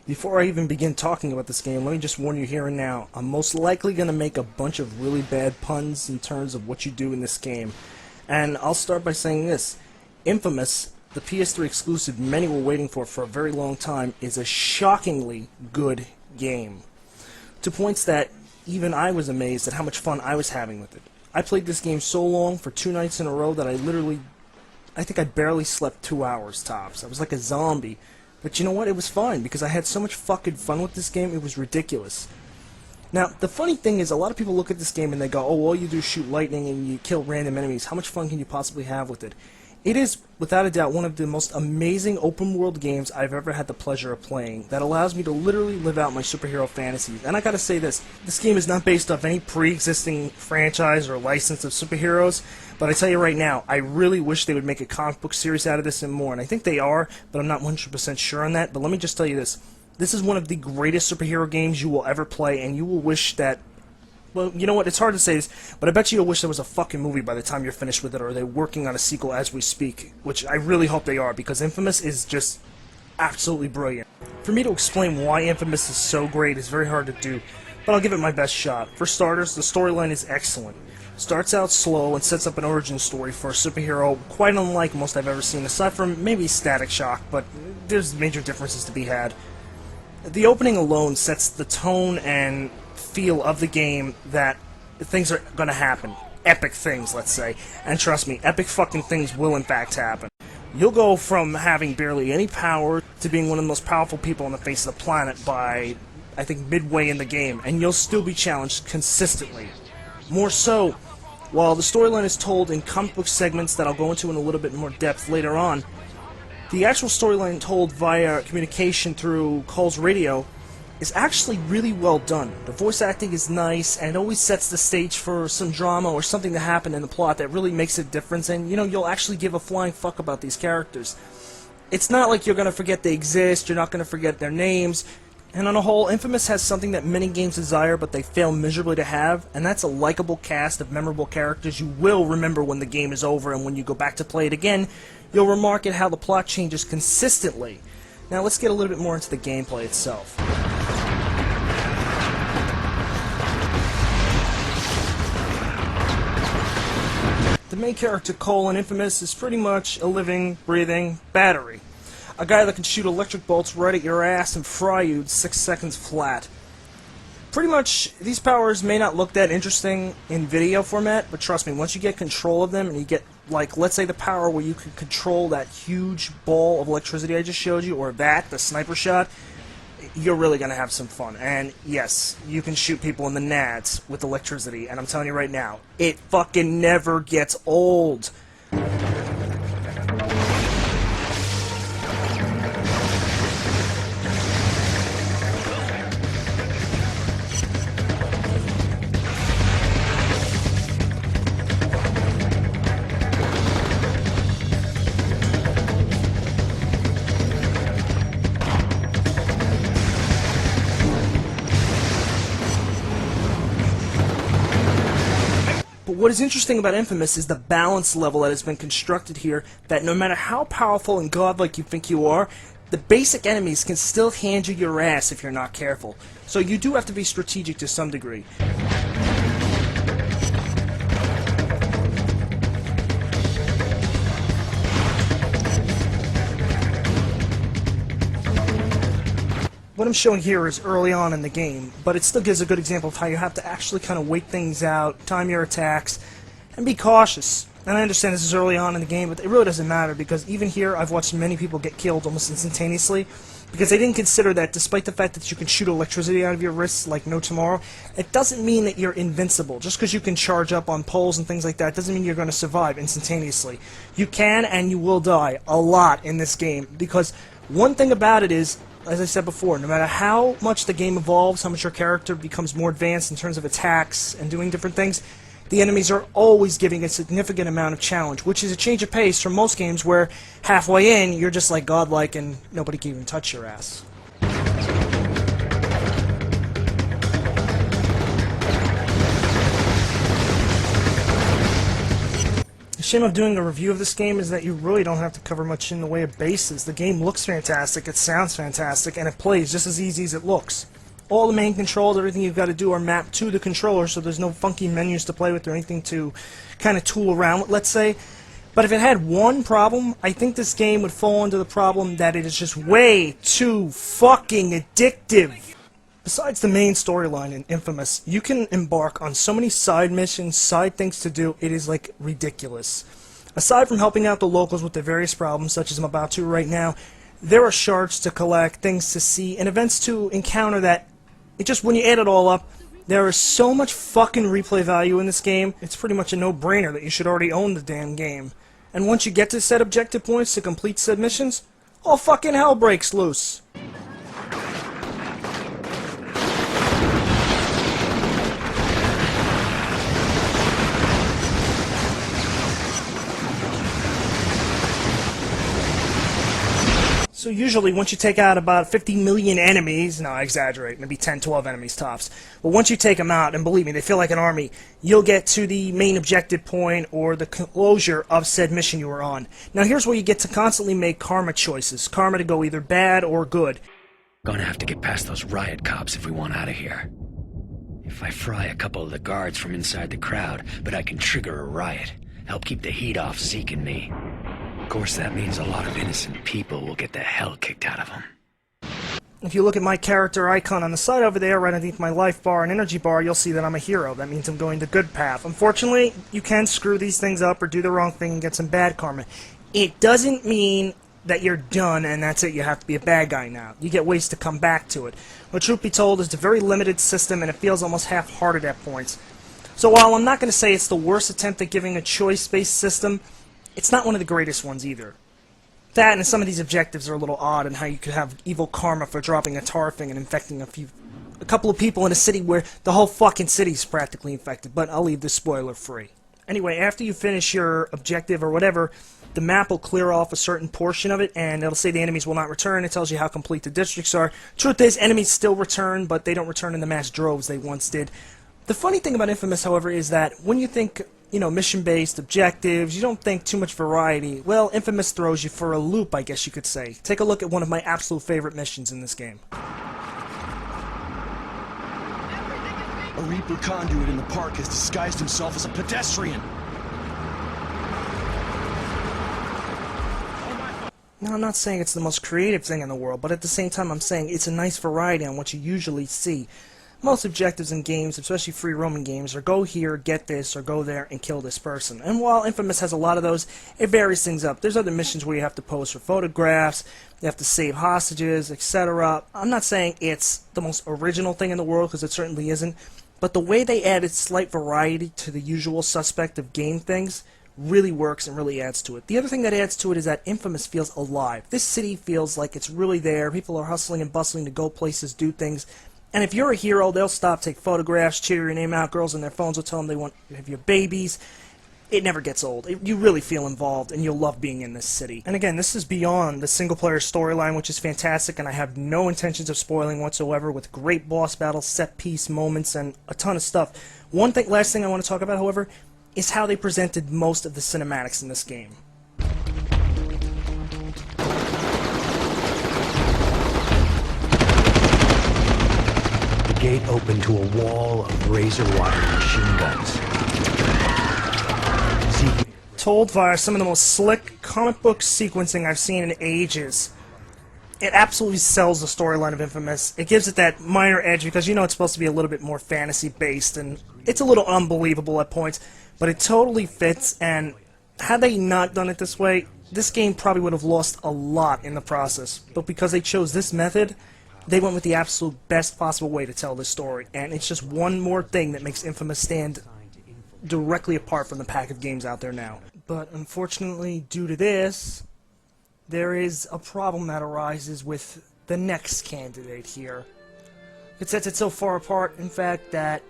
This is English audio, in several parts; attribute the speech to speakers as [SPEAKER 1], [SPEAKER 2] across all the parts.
[SPEAKER 1] Before I even begin talking about this game, let me just warn you here and now, I'm most likely going to make a bunch of really bad puns in terms of what you do in this game. And I'll start by saying this. Infamous, the PS3 exclusive many were waiting for a very long time, is a shockingly good game. To points that even I was amazed at how much fun I was having with it. I played this game so long, for 2 nights in a row, that I think I barely slept 2 hours tops. I was like a zombie. But you know what? It was fine, because I had so much fucking fun with this game, it was ridiculous. Now, the funny thing is, a lot of people look at this game and they go, oh, all you do is shoot lightning and you kill random enemies. How much fun can you possibly have with it? It is, without a doubt, one of the most amazing open-world games I've ever had the pleasure of playing that allows me to literally live out my superhero fantasies. And I gotta say this game is not based off any pre-existing franchise or license of superheroes, but I tell you right now, I really wish they would make a comic book series out of this and more, and I think they are, but I'm not 100% sure on that. But let me just tell you this. This is one of the greatest superhero games you will ever play, and you will wish that... Well, you know what, it's hard to say this, but I bet you'll wish there was a fucking movie by the time you're finished with it, or they're working on a sequel as we speak, which I really hope they are, because Infamous is just absolutely brilliant. For me to explain why Infamous is so great is very hard to do, but I'll give it my best shot. For starters, the storyline is excellent. Starts out slow and sets up an origin story for a superhero quite unlike most I've ever seen, aside from maybe Static Shock, but there's major differences to be had. The opening alone sets the tone and feel of the game that things are gonna happen. Epic things, let's say. And trust me, epic fucking things will in fact happen. You'll go from having barely any power to being one of the most powerful people on the face of the planet by, I think, midway in the game, and you'll still be challenged consistently. More so, while the storyline is told in comic book segments that I'll go into in a little bit more depth later on, the actual storyline told via communication through Cole's radio is actually really well done. The voice acting is nice and always sets the stage for some drama or something to happen in the plot that really makes a difference, and, you know, you'll actually give a flying fuck about these characters. It's not like you're going to forget they exist, you're not going to forget their names, and on a whole, Infamous has something that many games desire but they fail miserably to have, and that's a likable cast of memorable characters you will remember when the game is over, and when you go back to play it again, you'll remark at how the plot changes consistently. Now let's get a little bit more into the gameplay itself. The main character, Cole, in Infamous is pretty much a living, breathing battery. A guy that can shoot electric bolts right at your ass and fry you 6 seconds flat. Pretty much, these powers may not look that interesting in video format, but trust me, once you get control of them and you get, like, let's say the power where you can control that huge ball of electricity I just showed you, or that, the sniper shot, you're really going to have some fun. And yes, you can shoot people in the nads with electricity, and I'm telling you right now, it fucking never gets old. But what is interesting about Infamous is the balance level that has been constructed here, that no matter how powerful and godlike you think you are, the basic enemies can still hand you your ass if you're not careful. So you do have to be strategic to some degree. What I'm showing here is early on in the game, but it still gives a good example of how you have to actually kind of wait things out, time your attacks, and be cautious. And I understand this is early on in the game, but it really doesn't matter, because even here I've watched many people get killed almost instantaneously, because they didn't consider that despite the fact that you can shoot electricity out of your wrists like no tomorrow, it doesn't mean that you're invincible. Just because you can charge up on poles and things like that doesn't mean you're going to survive instantaneously. You can and you will die a lot in this game, because one thing about it is, as I said before, no matter how much the game evolves, how much your character becomes more advanced in terms of attacks and doing different things, the enemies are always giving a significant amount of challenge, which is a change of pace from most games where halfway in, you're just like godlike and nobody can even touch your ass. shame of doing a review of this game is that you really don't have to cover much in the way of bases. The game looks fantastic, it sounds fantastic, and it plays just as easy as it looks. All the main controls, everything you've got to do are mapped to the controller, so there's no funky menus to play with or anything to kind of tool around with, let's say. But if it had one problem, I think this game would fall into the problem that it is just way too fucking addictive. Besides the main storyline in Infamous, you can embark on so many side missions, side things to do, it is like ridiculous. Aside from helping out the locals with their various problems, such as I'm about to right now, there are shards to collect, things to see, and events to encounter that, when you add it all up, there is so much fucking replay value in this game, it's pretty much a no-brainer that you should already own the damn game. And once you get to set objective points to complete said missions, all fucking hell breaks loose. So usually once you take out about 50 million enemies, no I exaggerate, maybe 10, 12 enemies tops, but once you take them out, and believe me, they feel like an army, you'll get to the main objective point or the closure of said mission you were on. Now here's where you get to constantly make karma choices, karma to go either bad or good.
[SPEAKER 2] Gonna have to get past those riot cops if we want out of here. If I fry a couple of the guards from inside the crowd, but I can trigger a riot, help keep the heat off Zeke and me. Of course, that means a lot of innocent people will get the hell kicked out of them.
[SPEAKER 1] If you look at my character icon on the side over there, right underneath my life bar and energy bar, you'll see that I'm a hero. That means I'm going the good path. Unfortunately, you can screw these things up or do the wrong thing and get some bad karma. It doesn't mean that you're done and that's it, you have to be a bad guy now. You get ways to come back to it. But truth be told, it's a very limited system and it feels almost half-hearted at points. So while I'm not going to say it's the worst attempt at giving a choice-based system, it's not one of the greatest ones either. That and some of these objectives are a little odd in how you could have evil karma for dropping a tar thing and infecting a couple of people in a city where the whole fucking city's practically infected, but I'll leave this spoiler free. Anyway, after you finish your objective or whatever, the map will clear off a certain portion of it and it'll say the enemies will not return. It tells you how complete the districts are. Truth is, enemies still return, but they don't return in the mass droves they once did. The funny thing about Infamous, however, is that when you think, mission-based objectives, you don't think too much variety. Well, Infamous throws you for a loop, I guess you could say. Take a look at one of my absolute favorite missions in this game.
[SPEAKER 3] A Reaper conduit in the park has disguised himself as a pedestrian.
[SPEAKER 1] Now, I'm not saying it's the most creative thing in the world, but at the same time I'm saying it's a nice variety on what you usually see. Most objectives in games, especially free roaming games, are go here, get this, or go there and kill this person. And while Infamous has a lot of those, it varies things up. There's other missions where you have to pose for photographs, you have to save hostages, etc. I'm not saying it's the most original thing in the world, because it certainly isn't, but the way they added slight variety to the usual suspect of game things really works and really adds to it. The other thing that adds to it is that Infamous feels alive. This city feels like it's really there. People are hustling and bustling to go places, do things. And if you're a hero, they'll stop, take photographs, cheer your name out. Girls on their phones will tell them they want to have your babies. It never gets old. You really feel involved, and you'll love being in this city. And again, this is beyond the single-player storyline, which is fantastic, and I have no intentions of spoiling whatsoever, with great boss battles, set-piece moments, and a ton of stuff. Last thing I want to talk about, however, is how they presented most of the cinematics in this game.
[SPEAKER 2] Gate open to a wall of razor-wire machine guns.
[SPEAKER 1] Told via some of the most slick comic book sequencing I've seen in ages. It absolutely sells the storyline of Infamous. It gives it that minor edge because it's supposed to be a little bit more fantasy-based, and it's a little unbelievable at points, but it totally fits, and had they not done it this way, this game probably would have lost a lot in the process. But because they chose this method, they went with the absolute best possible way to tell this story, and it's just one more thing that makes Infamous stand directly apart from the pack of games out there now. But unfortunately, due to this, there is a problem that arises with the next candidate here. It sets it so far apart, in fact, that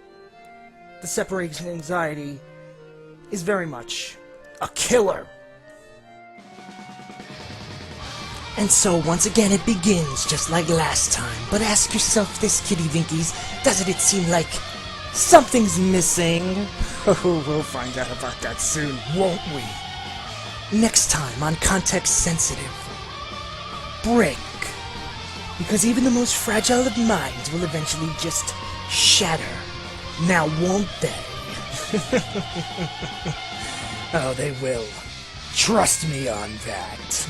[SPEAKER 1] the separation anxiety is very much a killer. And so, once again, it begins just like last time. But ask yourself this, Kitty Vinkies, doesn't it seem like something's missing? Oh, we'll find out about that soon, won't we? Next time on Context Sensitive. Break. Because even the most fragile of minds will eventually just shatter. Now won't they? Oh, they will. Trust me on that.